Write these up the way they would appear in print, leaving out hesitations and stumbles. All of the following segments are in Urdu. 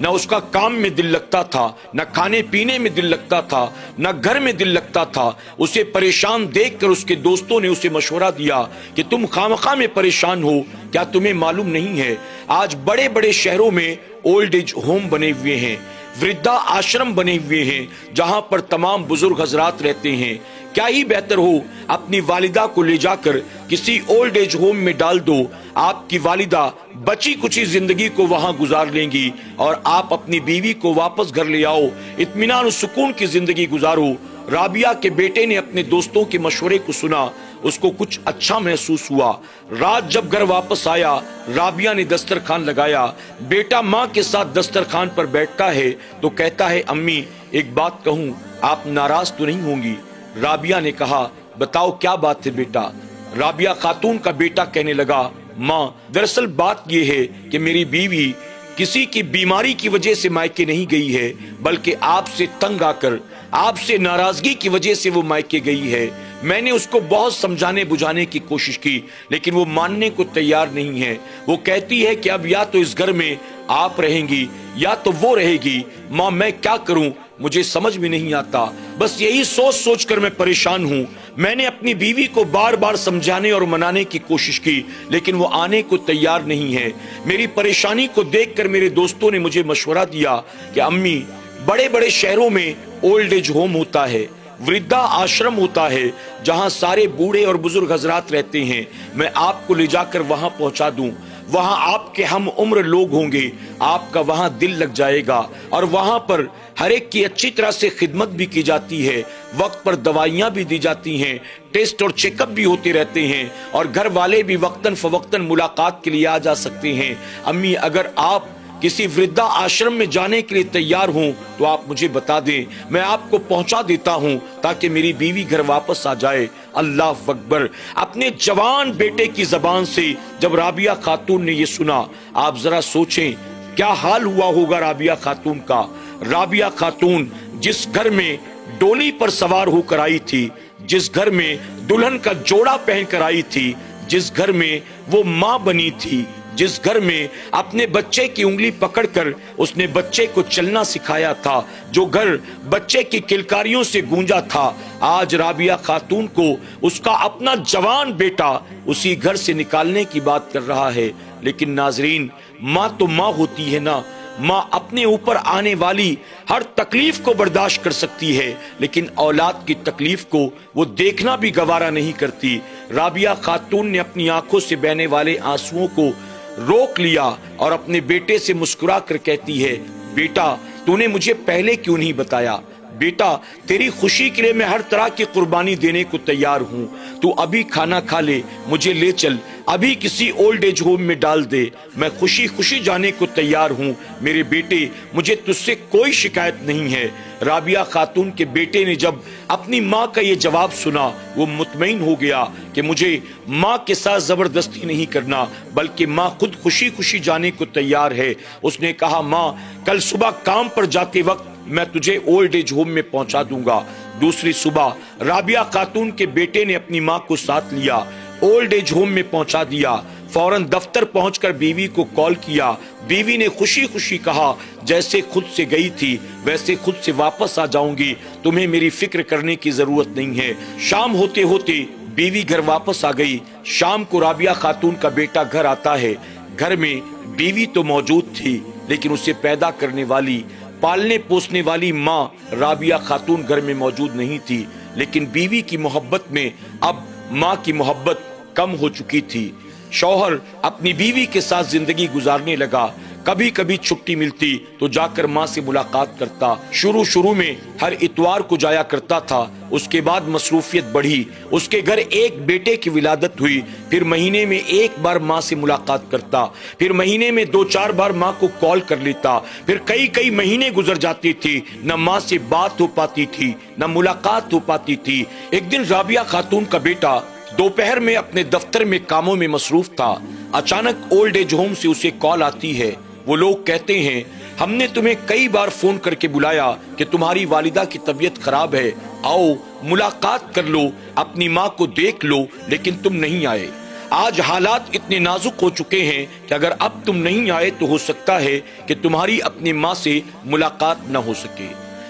نہ اس کا کام میں دل لگتا تھا، نہ کھانے پینے میں دل لگتا تھا، نہ گھر میں دل لگتا تھا۔ اسے پریشان دیکھ کر اس کے دوستوں نے اسے مشورہ دیا کہ تم خامخواہ میں پریشان ہو، کیا تمہیں معلوم نہیں ہے آج بڑے بڑے شہروں میں اولڈ ایج ہوم بنے ہوئے ہیں، وردھا آشرم بنے ہوئے ہیں جہاں پر تمام بزرگ حضرات رہتے ہیں۔ کیا ہی بہتر ہو اپنی والدہ کو لے جا کر کسی اولڈ ایج ہوم میں ڈال دو، آپ کی والدہ بچی کچی زندگی کو وہاں گزار لیں گی اور آپ اپنی بیوی کو واپس گھر لے آؤ، اطمینان و سکون کی زندگی گزارو۔ رابعہ کے بیٹے نے اپنے دوستوں کے مشورے کو سنا، اس کو کچھ اچھا محسوس ہوا۔ رات جب گھر واپس آیا، رابعہ نے دسترخوان لگایا۔ بیٹا ماں کے ساتھ دسترخوان پر بیٹھتا ہے تو کہتا ہے امی ایک بات کہوں، آپ ناراض تو نہیں ہوں گی؟ رابعہ نے کہا بتاؤ کیا بات ہے بیٹا؟ رابعہ خاتون کا بیٹا کہنے لگا ماں دراصل بات یہ ہے کہ میری بیوی کسی کی بیماری کی وجہ سے مائکے نہیں گئی ہے، بلکہ آپ سے تنگ آ کر، آپ سے ناراضگی کی وجہ سے وہ مائکے گئی ہے۔ میں نے اس کو بہت سمجھانے بجھانے کی کوشش کی لیکن وہ ماننے کو تیار نہیں ہے۔ وہ کہتی ہے کہ اب یا تو اس گھر میں آپ رہیں گی یا تو وہ رہے گی۔ ماں میں کیا کروں مجھے سمجھ میں نہیں آتا، بس یہی سوچ سوچ کر میں پریشان ہوں۔ میں نے اپنی بیوی کو بار بار سمجھانے اور منانے کی کوشش کی لیکن وہ آنے کو تیار نہیں ہے۔ میری پریشانی کو دیکھ کر میرے دوستوں نے مجھے مشورہ دیا کہ امی بڑے بڑے شہروں میں اولڈ ایج ہوم ہوتا ہے، وردھا آشرم ہوتا ہے جہاں سارے بوڑھے اور بزرگ حضرات رہتے ہیں، میں آپ کو لے جا کر وہاں پہنچا دوں۔ وہاں آپ کے ہم عمر لوگ ہوں گے، آپ کا وہاں دل لگ جائے گا اور وہاں پر ہر ایک کی اچھی طرح سے خدمت بھی کی جاتی ہے، وقت پر دوائیاں بھی دی جاتی ہیں، ٹیسٹ اور چیک اپ بھی ہوتے رہتے ہیں اور گھر والے بھی وقتاً فوقتاً ملاقات کے لیے آ جا سکتے ہیں۔ امی اگر آپ کسی وردھا آشرم میں جانے کے لیے تیار ہوں تو آپ مجھے بتا دیں، میں آپ کو پہنچا دیتا ہوں تاکہ میری بیوی گھر واپس آ جائے۔ اللہ اکبر! اپنے جوان بیٹے کی زبان سے جب رابعہ خاتون نے یہ سنا، آپ ذرا سوچیں کیا حال ہوا ہوگا رابعہ خاتون کا۔ رابعہ خاتون جس گھر میں ڈولی پر سوار ہو کر آئی تھی، جس گھر میں دلہن کا جوڑا پہن کر آئی تھی، جس گھر میں وہ ماں بنی تھی، جس گھر میں اپنے بچے کی انگلی پکڑ کر اس نے بچے کو چلنا سکھایا تھا، جو گھر بچے کی کلکاریوں سے گونجا تھا، آج رابعہ خاتون کو اس کا اپنا جوان بیٹا اسی گھر سے نکالنے کی بات کر رہا ہے۔ لیکن ناظرین، ماں تو ماں ہوتی ہے نا، ماں اپنے اوپر آنے والی ہر تکلیف کو برداشت کر سکتی ہے لیکن اولاد کی تکلیف کو وہ دیکھنا بھی گوارا نہیں کرتی۔ رابعہ خاتون نے اپنی آنکھوں سے بہنے والے آنسوؤں کو روک لیا اور اپنے بیٹے سے مسکرا کر کہتی ہے بیٹا تو نے مجھے پہلے کیوں نہیں بتایا؟ بیٹا تیری خوشی کے لیے میں ہر طرح کی قربانی دینے کو تیار ہوں، تو ابھی کھانا کھا لے، مجھے لے چل، ابھی کسی اولڈ ایج ہوم میں ڈال دے، میں خوشی خوشی جانے کو تیار ہوں۔ میرے بیٹے مجھے تجھ سے کوئی شکایت نہیں ہے۔ رابعہ خاتون کے بیٹے نے جب اپنی ماں کا یہ جواب سنا وہ مطمئن ہو گیا کہ مجھے ماں کے ساتھ زبردستی نہیں کرنا بلکہ ماں خود خوشی خوشی جانے کو تیار ہے۔ اس نے کہا ماں کل صبح کام پر جاتے وقت میں تجھے اولڈ ایج ہوم میں پہنچا دوں گا۔ دوسری صبح رابعہ خاتون کے بیٹے نے اپنی ماں کو ساتھ لیا، اولڈ ایج ہوم میں پہنچا دیا۔ فوراً دفتر پہنچ کر بیوی کو کال کیا۔ بیوی نے خوشی خوشی کہا جیسے خود سے گئی تھی ویسے خود سے واپس آ جاؤں گی، تمہیں میری فکر کرنے کی ضرورت نہیں ہے۔ شام ہوتے ہوتے بیوی گھر واپس آ گئی۔ شام کو رابعہ خاتون کا بیٹا گھر آتا ہے۔ گھر میں بیوی تو موجود تھی لیکن اسے پیدا کرنے والی، پالنے پوسنے والی ماں رابعہ خاتون گھر میں موجود نہیں تھی، لیکن بیوی کی محبت میں اب ماں کی محبت کم ہو چکی تھی۔ شوہر اپنی بیوی کے ساتھ زندگی گزارنے لگا، کبھی کبھی چھٹی ملتی تو جا کر ماں سے ملاقات کرتا۔ شروع میں ہر اتوار کو جایا کرتا تھا، اس کے بعد مصروفیت بڑھی، اس کے گھر ایک بیٹے کی ولادت ہوئی، پھر مہینے میں ایک بار ماں سے ملاقات کرتا، پھر مہینے میں 2-4 بار ماں کو کال کر لیتا، پھر کئی مہینے گزر جاتی تھی، نہ ماں سے بات ہو پاتی تھی نہ ملاقات ہو پاتی تھی۔ ایک دن رابعہ خاتون کا بیٹا دوپہر میں اپنے دفتر میں کاموں میں مصروف تھا، اچانک اولڈ ایج ہوم سے اسے کال آتی ہے۔ وہ لوگ کہتے ہیں ہم نے تمہیں کئی بار فون کر کے بلایا کہ تمہاری والدہ کی طبیعت خراب ہے، آؤ ملاقات کر لو، اپنی ماں کو دیکھ لو، لیکن تم نہیں آئے۔ آج حالات اتنے نازک ہو چکے ہیں کہ اگر اب تم نہیں آئے تو ہو سکتا ہے کہ تمہاری اپنی ماں سے ملاقات نہ ہو سکے،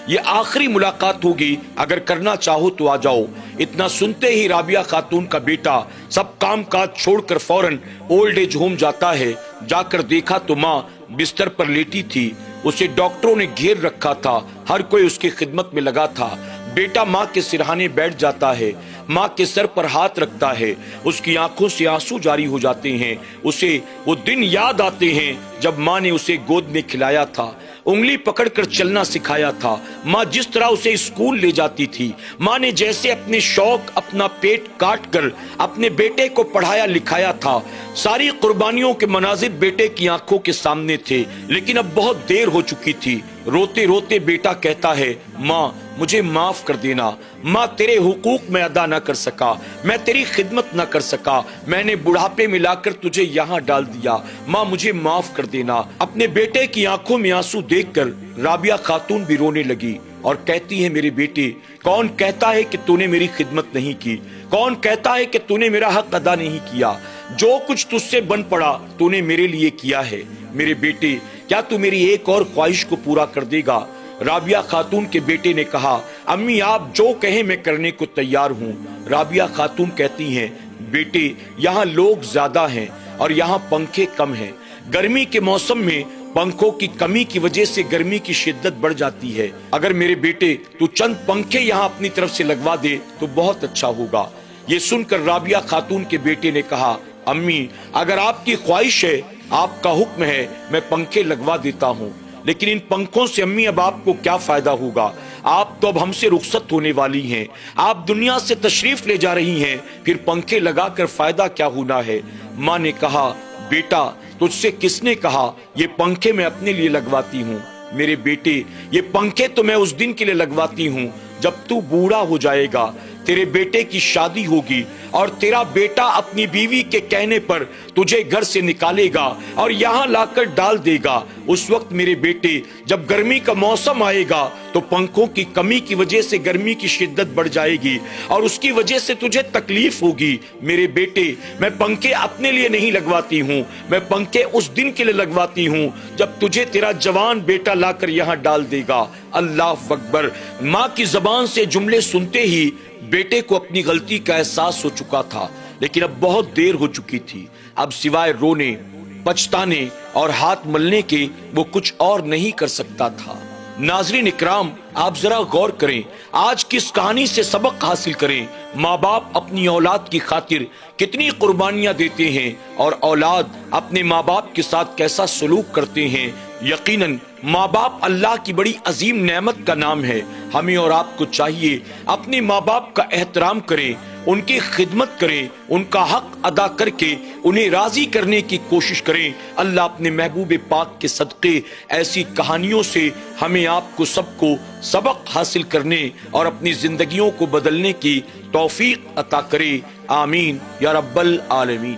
یہ آخری ملاقات ہوگی، اگر کرنا چاہو تو آ جاؤ۔ اتنا سنتے ہی رابعہ خاتون کا بیٹا سب کام کاج چھوڑ کر فوراً اولڈ ایج ہوم جاتا ہے۔ جا کر دیکھا تو ماں بستر پر لیٹی تھی، اسے ڈاکٹروں نے گھیر رکھا تھا، ہر کوئی اس کی خدمت میں لگا تھا۔ بیٹا ماں کے سرہانے بیٹھ جاتا ہے، ماں کے سر پر ہاتھ رکھتا ہے، اس کی آنکھوں سے آنسو جاری ہو جاتے ہیں۔ اسے وہ دن یاد آتے ہیں جب ماں نے اسے گود میں کھلایا تھا، انگلی پکڑ کر چلنا سکھایا تھا، ماں جس طرح اسے اسکول لے جاتی تھی، ماں نے جیسے اپنے شوق اپنا پیٹ کاٹ کر اپنے بیٹے کو پڑھایا لکھایا تھا۔ ساری قربانیوں کے مناظر بیٹے کی آنکھوں کے سامنے تھے، لیکن اب بہت دیر ہو چکی تھی۔ روتے روتے بیٹا کہتا ہے، ماں مجھے معاف کر دینا، ماں تیرے حقوق میں ادا نہ کر سکا، میں تیری خدمت نہ کر سکا، میں نے بڑھاپے میں لا کر تجھے یہاں ڈال دیا، ماں مجھے معاف کر دینا۔ اپنے بیٹے کی آنکھوں میں آنسو دیکھ کر رابعہ خاتون بھی رونے لگی اور کہتی ہے، میرے بیٹے، کون کہتا ہے کہ تو نے میری خدمت نہیں کی؟ کون کہتا ہے کہ تو نے میرا حق ادا نہیں کیا؟ جو کچھ تجھ سے بن پڑا تو نے میرے لیے کیا ہے۔ میرے بیٹے، کیا تو میری ایک اور خواہش کو پورا کر دے گا؟ رابعہ خاتون کے بیٹے نے کہا، امی آپ جو کہیں میں کرنے کو تیار ہوں۔ رابعہ خاتون کہتی ہیں، بیٹے یہاں لوگ زیادہ ہیں اور یہاں پنکھے کم ہیں، گرمی کے موسم میں پنکھوں کی کمی کی وجہ سے گرمی کی شدت بڑھ جاتی ہے، اگر میرے بیٹے تو چند پنکھے یہاں اپنی طرف سے لگوا دے تو بہت اچھا ہوگا۔ یہ سن کر رابعہ خاتون کے بیٹے نے کہا، امی اگر آپ کی خواہش ہے، آپ کا حکم ہے، میں پنکھے لگوا دیتا ہوں، لیکن ان پنکھوں سے امی اب آپ کو کیا فائدہ ہوگا؟ آپ تو اب ہم سے رخصت ہونے والی ہیں، آپ دنیا سے تشریف لے جا رہی ہیں، پھر پنکھے لگا کر فائدہ کیا ہونا ہے؟ ماں نے کہا، بیٹا تجھ سے کس نے کہا یہ پنکھے میں اپنے لیے لگواتی ہوں؟ میرے بیٹے یہ پنکھے تو میں اس دن کے لیے لگواتی ہوں جب تو بوڑھا ہو جائے گا، تیرے بیٹے کی شادی ہوگی اور تیرا بیٹا اپنی بیوی کے کہنے پر تجھے گھر سے نکالے گا اور یہاں لا کر ڈال دے گا۔ اس وقت میرے بیٹے جب گرمی کا موسم آئے گا تو پنکھوں کی کمی کی وجہ سے گرمی کی شدت بڑھ جائے گی اور اس کی وجہ سے تجھے تکلیف ہوگی۔ میرے بیٹے میں پنکھے اپنے لیے نہیں لگواتی ہوں، میں پنکھے اس دن کے لیے لگواتی ہوں جب تجھے تیرا جوان بیٹا لا کر یہاں ڈال دے گا۔ اللہ اکبر۔ ماں کی زبان سے جملے سنتے ہی بیٹے کو اپنی غلطی کا احساس ہو چکا تھا، لیکن اب بہت دیر ہو چکی تھی۔ اب سوائے رونے، پچھتانے اور ہاتھ ملنے کے وہ کچھ اور نہیں کر سکتا تھا۔ ناظرین اکرام، آپ ذرا غور کریں، آج کی اس کہانی سے سبق حاصل کریں۔ ماں باپ اپنی اولاد کی خاطر کتنی قربانیاں دیتے ہیں اور اولاد اپنے ماں باپ کے ساتھ کیسا سلوک کرتے ہیں۔ یقیناً ماں باپ اللہ کی بڑی عظیم نعمت کا نام ہے۔ ہمیں اور آپ کو چاہیے اپنے ماں باپ کا احترام کریں، ان کی خدمت کریں، ان کا حق ادا کر کے انہیں راضی کرنے کی کوشش کریں۔ اللہ اپنے محبوب پاک کے صدقے ایسی کہانیوں سے ہمیں آپ کو سب کو سبق حاصل کرنے اور اپنی زندگیوں کو بدلنے کی توفیق عطا کرے۔ آمین یا رب العالمین۔